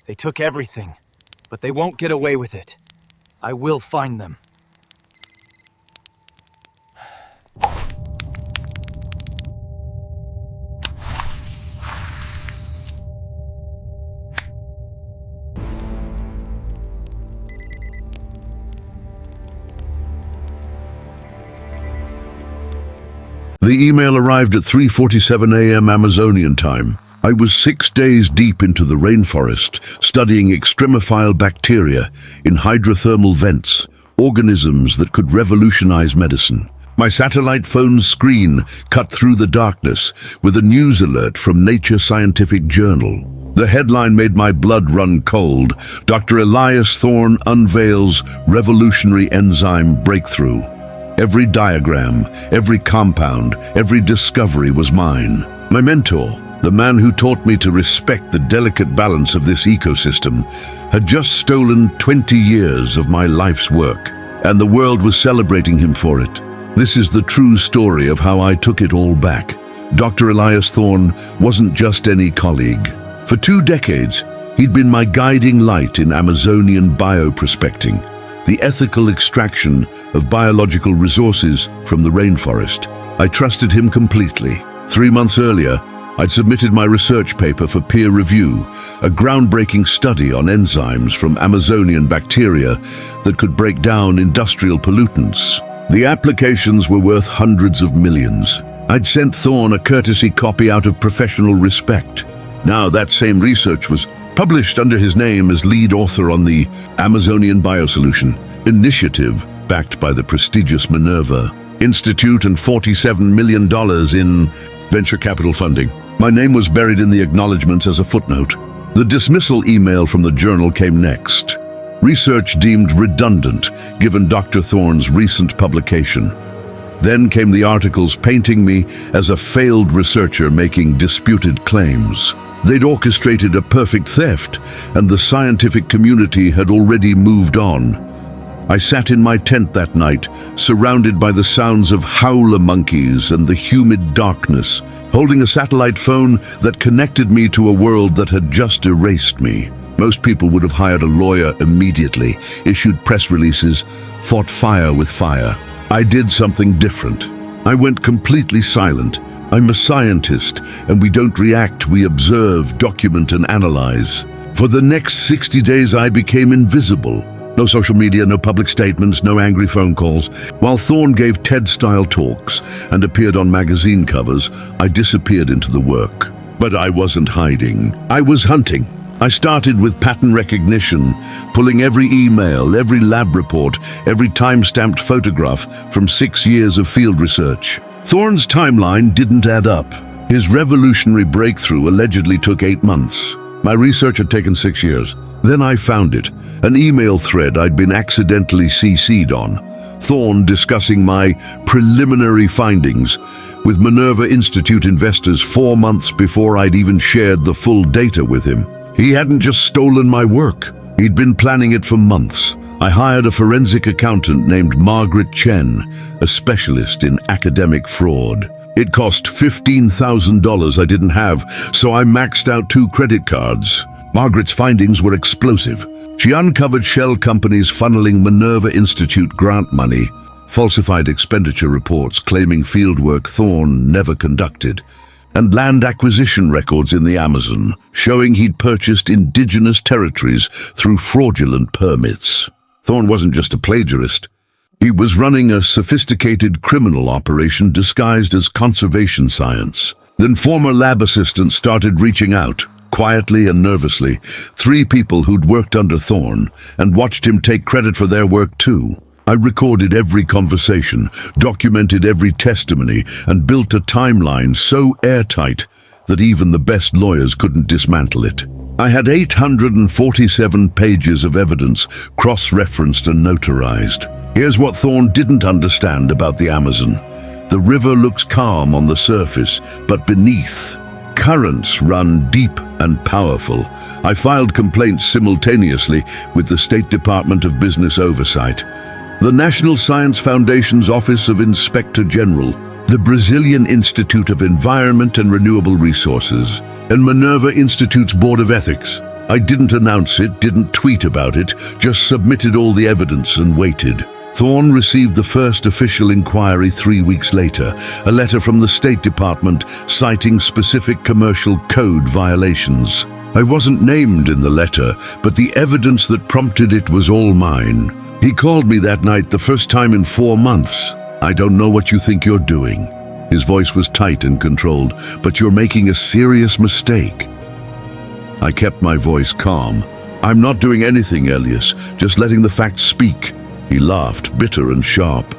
They took everything, but they won't get away with it. I will find them. The email arrived at 3:47 a.m. Amazonian time. I was 6 days deep into the rainforest, studying extremophile bacteria in hydrothermal vents, organisms that could revolutionize medicine. My satellite phone's screen cut through the darkness with a news alert from Nature Scientific Journal. The headline made my blood run cold. Dr. Elias Thorne unveils revolutionary enzyme breakthrough. Every diagram, every compound, every discovery was mine. My mentor, the man who taught me to respect the delicate balance of this ecosystem, had just stolen 20 years of my life's work, and the world was celebrating him for it. This is the true story of how I took it all back. Dr. Elias Thorne wasn't just any colleague. For 2 decades, he'd been my guiding light in Amazonian bioprospecting, the ethical extraction of biological resources from the rainforest. I trusted him completely. 3 months earlier, I'd submitted my research paper for peer review, a groundbreaking study on enzymes from Amazonian bacteria that could break down industrial pollutants. The applications were worth hundreds of millions. I'd sent Thorne a courtesy copy out of professional respect. Now that same research was published under his name as lead author on the Amazonian Biosolution initiative, backed by the prestigious Minerva Institute and $47 million in venture capital funding. My name was buried in the acknowledgements as a footnote. The dismissal email from the journal came next. Research deemed redundant, given Dr. Thorne's recent publication. Then came the articles painting me as a failed researcher making disputed claims. They'd orchestrated a perfect theft, and the scientific community had already moved on. I sat in my tent that night, surrounded by the sounds of howler monkeys and the humid darkness, holding a satellite phone that connected me to a world that had just erased me. Most people would have hired a lawyer immediately, issued press releases, fought fire with fire. I did something different. I went completely silent. I'm a scientist, and we don't react, we observe, document, and analyze. For the next 60 days, I became invisible. No social media, no public statements, no angry phone calls. While Thorne gave TED-style talks and appeared on magazine covers, I disappeared into the work. But I wasn't hiding. I was hunting. I started with pattern recognition, pulling every email, every lab report, every time-stamped photograph from 6 years of field research. Thorne's timeline didn't add up. His revolutionary breakthrough allegedly took 8 months. My research had taken 6 years. Then I found it, an email thread I'd been accidentally CC'd on. Thorne discussing my preliminary findings with Minerva Institute investors 4 months before I'd even shared the full data with him. He hadn't just stolen my work. He'd been planning it for months. I hired a forensic accountant named Margaret Chen, a specialist in academic fraud. It cost $15,000 I didn't have, so I maxed out 2 credit cards. Margaret's findings were explosive. She uncovered shell companies funneling Minerva Institute grant money, falsified expenditure reports claiming fieldwork Thorne never conducted, and land acquisition records in the Amazon, showing he'd purchased indigenous territories through fraudulent permits. Thorne wasn't just a plagiarist. He was running a sophisticated criminal operation disguised as conservation science. Then former lab assistants started reaching out, quietly and nervously, 3 people who'd worked under Thorne and watched him take credit for their work too. I recorded every conversation, documented every testimony, and built a timeline so airtight that even the best lawyers couldn't dismantle it. I had 847 pages of evidence, cross-referenced and notarized. Here's what Thorne didn't understand about the Amazon. The river looks calm on the surface, but beneath, currents run deep and powerful. I filed complaints simultaneously with the State Department of Business Oversight, the National Science Foundation's Office of Inspector General, the Brazilian Institute of Environment and Renewable Resources, and Minerva Institute's Board of Ethics. I didn't announce it, didn't tweet about it, just submitted all the evidence and waited. Thorne received the first official inquiry 3 weeks later, a letter from the State Department citing specific commercial code violations. I wasn't named in the letter, but the evidence that prompted it was all mine. He called me that night the first time in 4 months. "I don't know what you think you're doing." His voice was tight and controlled, "but you're making a serious mistake." I kept my voice calm. "I'm not doing anything, Elias, just letting the facts speak." He laughed, bitter and sharp.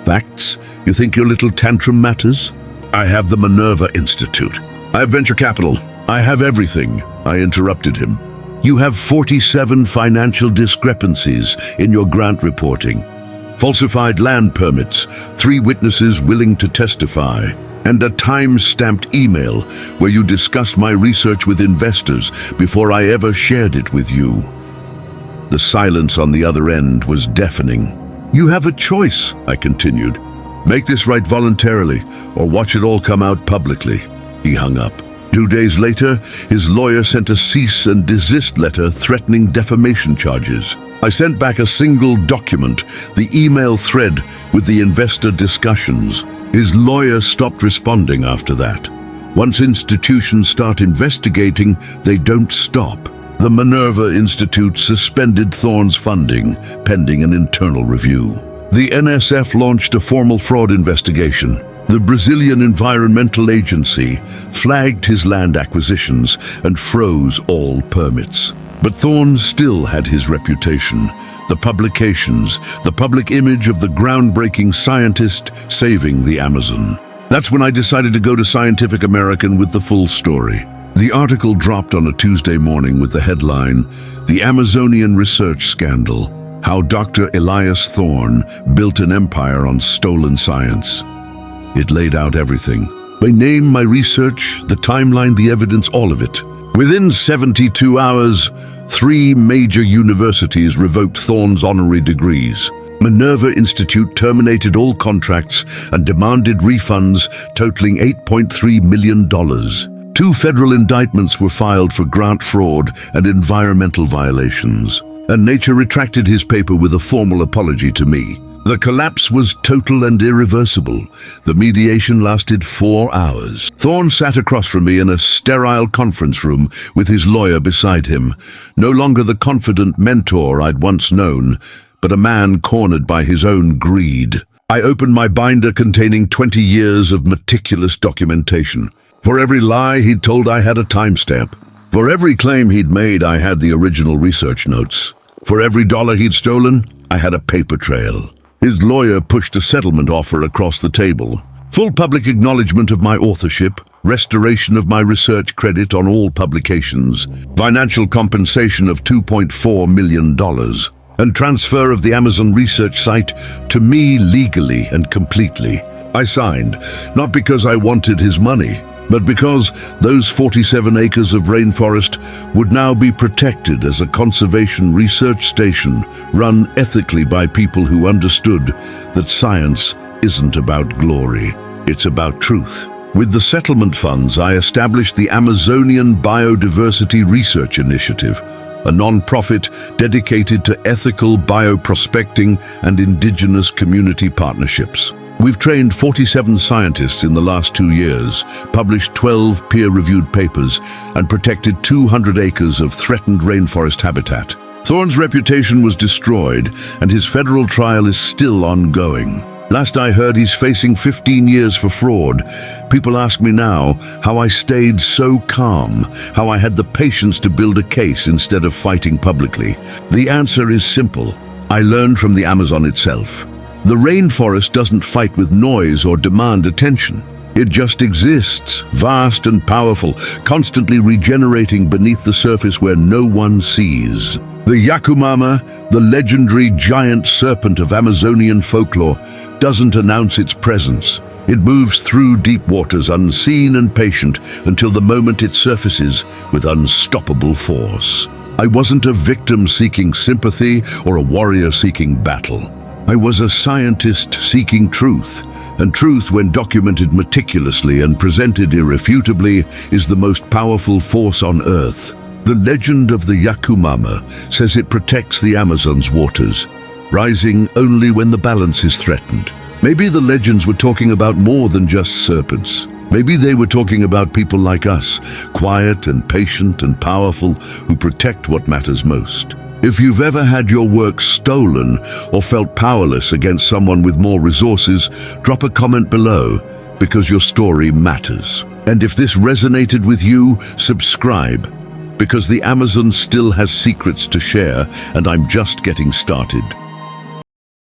"Facts? You think your little tantrum matters? I have the Minerva Institute. I have venture capital. I have everything." I interrupted him. "You have 47 financial discrepancies in your grant reporting. Falsified land permits, 3 witnesses willing to testify, and a time-stamped email where you discussed my research with investors before I ever shared it with you." The silence on the other end was deafening. "You have a choice," I continued. "Make this right voluntarily, or watch it all come out publicly." He hung up. 2 days later, his lawyer sent a cease and desist letter threatening defamation charges. I sent back a single document, the email thread with the investor discussions. His lawyer stopped responding after that. Once institutions start investigating, they don't stop. The Minerva Institute suspended Thorne's funding, pending an internal review. The NSF launched a formal fraud investigation. The Brazilian Environmental Agency flagged his land acquisitions and froze all permits. But Thorne still had his reputation, the publications, the public image of the groundbreaking scientist saving the Amazon. That's when I decided to go to Scientific American with the full story. The article dropped on a Tuesday morning with the headline, "The Amazonian Research Scandal: How Dr. Elias Thorne Built an Empire on Stolen Science." It laid out everything. My name, my research, the timeline, the evidence, all of it. Within 72 hours, 3 major universities revoked Thorne's honorary degrees. Minerva Institute terminated all contracts and demanded refunds totaling $8.3 million. 2 federal indictments were filed for grant fraud and environmental violations, and Nature retracted his paper with a formal apology to me. The collapse was total and irreversible. The mediation lasted 4 hours. Thorne sat across from me in a sterile conference room with his lawyer beside him, no longer the confident mentor I'd once known, but a man cornered by his own greed. I opened my binder containing 20 years of meticulous documentation. For every lie he'd told, I had a timestamp. For every claim he'd made, I had the original research notes. For every dollar he'd stolen, I had a paper trail. His lawyer pushed a settlement offer across the table. Full public acknowledgement of my authorship, restoration of my research credit on all publications, financial compensation of $2.4 million, and transfer of the Amazon research site to me legally and completely. I signed, not because I wanted his money, but because those 47 acres of rainforest would now be protected as a conservation research station run ethically by people who understood that science isn't about glory, it's about truth. With the settlement funds, I established the Amazonian Biodiversity Research Initiative, a non-profit dedicated to ethical bioprospecting and indigenous community partnerships. We've trained 47 scientists in the last 2 years, published 12 peer-reviewed papers, and protected 200 acres of threatened rainforest habitat. Thorne's reputation was destroyed, and his federal trial is still ongoing. Last I heard, he's facing 15 years for fraud. People ask me now how I stayed so calm, how I had the patience to build a case instead of fighting publicly. The answer is simple. I learned from the Amazon itself. The rainforest doesn't fight with noise or demand attention. It just exists, vast and powerful, constantly regenerating beneath the surface where no one sees. The Yacumama, the legendary giant serpent of Amazonian folklore, doesn't announce its presence. It moves through deep waters unseen and patient until the moment it surfaces with unstoppable force. I wasn't a victim seeking sympathy or a warrior seeking battle. I was a scientist seeking truth, and truth, when documented meticulously and presented irrefutably, is the most powerful force on Earth. The legend of the Yacumama says it protects the Amazon's waters, rising only when the balance is threatened. Maybe the legends were talking about more than just serpents. Maybe they were talking about people like us, quiet and patient and powerful, who protect what matters most. If you've ever had your work stolen or felt powerless against someone with more resources, drop a comment below, because your story matters. And if this resonated with you, subscribe, because the Amazon still has secrets to share, and I'm just getting started.